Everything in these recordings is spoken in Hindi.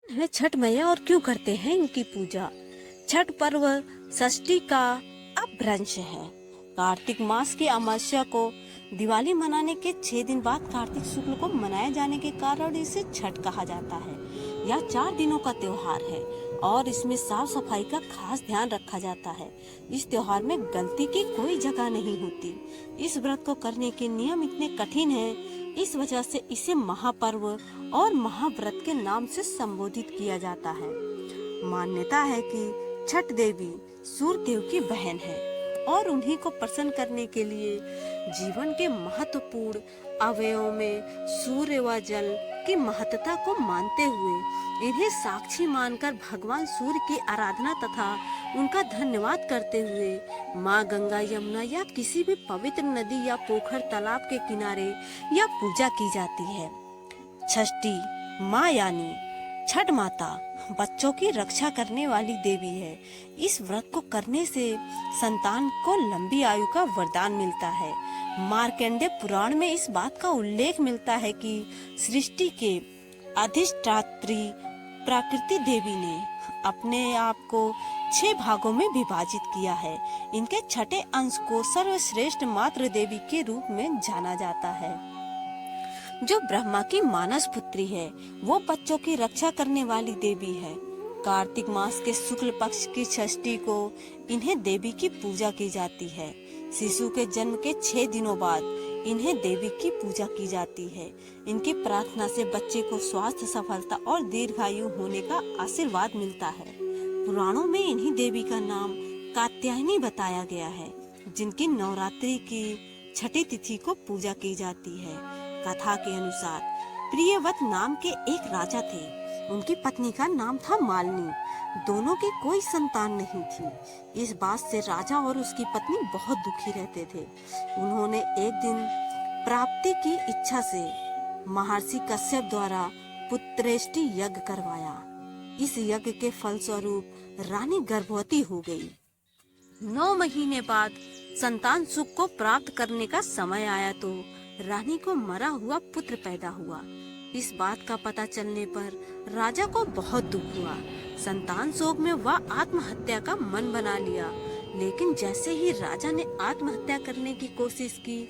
है छठ मैया और क्यों करते हैं इनकी पूजा। छठ पर्व षष्ठी का अपभ्रंश है। कार्तिक मास की अमावस्या को दिवाली मनाने के 6 दिन बाद कार्तिक शुक्ल को मनाए जाने के कारण इसे छठ कहा जाता है। यह 4 दिनों का त्योहार है और इसमें साफ सफाई का खास ध्यान रखा जाता है। इस त्योहार में गलती की कोई जगह नहीं होती। इस व्रत को करने के नियम इतने कठिन हैं, इस वजह से इसे महापर्व और महाव्रत के नाम से संबोधित किया जाता है। मान्यता है कि छठ देवी सूर्य देव की बहन है और उन्हीं को प्रसन्न करने के लिए जीवन के महत्वपूर्ण अवयवों में सूर्य व जल की महत्ता को मानते हुए इन्हें साक्षी मानकर भगवान सूर्य की आराधना तथा उनका धन्यवाद करते हुए माँ गंगा, यमुना या किसी भी पवित्र नदी या पोखर, तालाब के किनारे या पूजा की जाती है। षष्ठी माँ यानी छठ माता बच्चों की रक्षा करने वाली देवी है। इस व्रत को करने से संतान को लंबी आयु का वरदान मिलता है। मार्कंडेय पुराण में इस बात का उल्लेख मिलता है कि सृष्टि के अधिष्ठात्री प्रकृति देवी ने अपने आप को 6 भागों में विभाजित किया है। इनके छठे अंश को सर्वश्रेष्ठ मातृ देवी के रूप में जाना जाता है, जो ब्रह्मा की मानस पुत्री है। वो बच्चों की रक्षा करने वाली देवी है। कार्तिक मास के शुक्ल पक्ष की षष्ठी को इन्हें देवी की पूजा की जाती है। शिशु के जन्म के 6 दिनों बाद इन्हें देवी की पूजा की जाती है। इनकी प्रार्थना से बच्चे को स्वास्थ्य, सफलता और दीर्घायु होने का आशीर्वाद मिलता है। पुराणों में इन्हीं देवी का नाम कात्यायनी बताया गया है, जिनकी नवरात्रि की छठी तिथि को पूजा की जाती है। कथा के अनुसार प्रियव्रत नाम के एक राजा थे। उनकी पत्नी का नाम था मालिनी। दोनों की कोई संतान नहीं थी। इस बात से राजा और उसकी पत्नी बहुत दुखी रहते थे। उन्होंने एक दिन प्राप्ति की इच्छा से महर्षि कश्यप द्वारा पुत्रेष्टि यज्ञ करवाया। इस यज्ञ के फलस्वरूप रानी गर्भवती हो गई। 9 महीने बाद संतान सुख को प्राप्त करने का समय आया तो रानी को मरा हुआ पुत्र पैदा हुआ। इस बात का पता चलने पर राजा को बहुत दुख हुआ। संतान शोक में वह आत्महत्या का मन बना लिया। लेकिन जैसे ही राजा ने आत्महत्या करने की कोशिश की,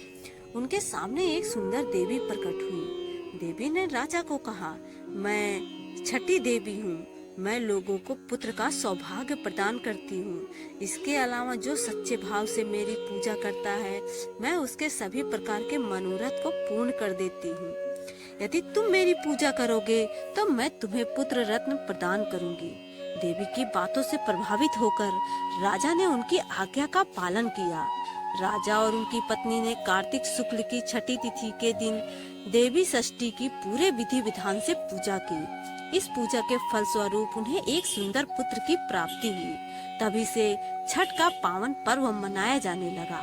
उनके सामने एक सुंदर देवी प्रकट हुई। देवी ने राजा को कहा, मैं छठी देवी हूँ। मैं लोगों को पुत्र का सौभाग्य प्रदान करती हूँ। इसके अलावा जो सच्चे भाव से मेरी पूजा करता है, मैं उसके सभी प्रकार के मनोरथ को पूर्ण कर देती हूँ। यदि तुम मेरी पूजा करोगे तो मैं तुम्हें पुत्र रत्न प्रदान करूंगी। देवी की बातों से प्रभावित होकर राजा ने उनकी आज्ञा का पालन किया। राजा और उनकी पत्नी ने कार्तिक शुक्ल की छठी तिथि के दिन देवी षष्ठी की पूरे विधि विधान से पूजा की। इस पूजा के फलस्वरूप उन्हें एक सुंदर पुत्र की प्राप्ति हुई। तभी से छठ का पावन पर्व मनाया जाने लगा।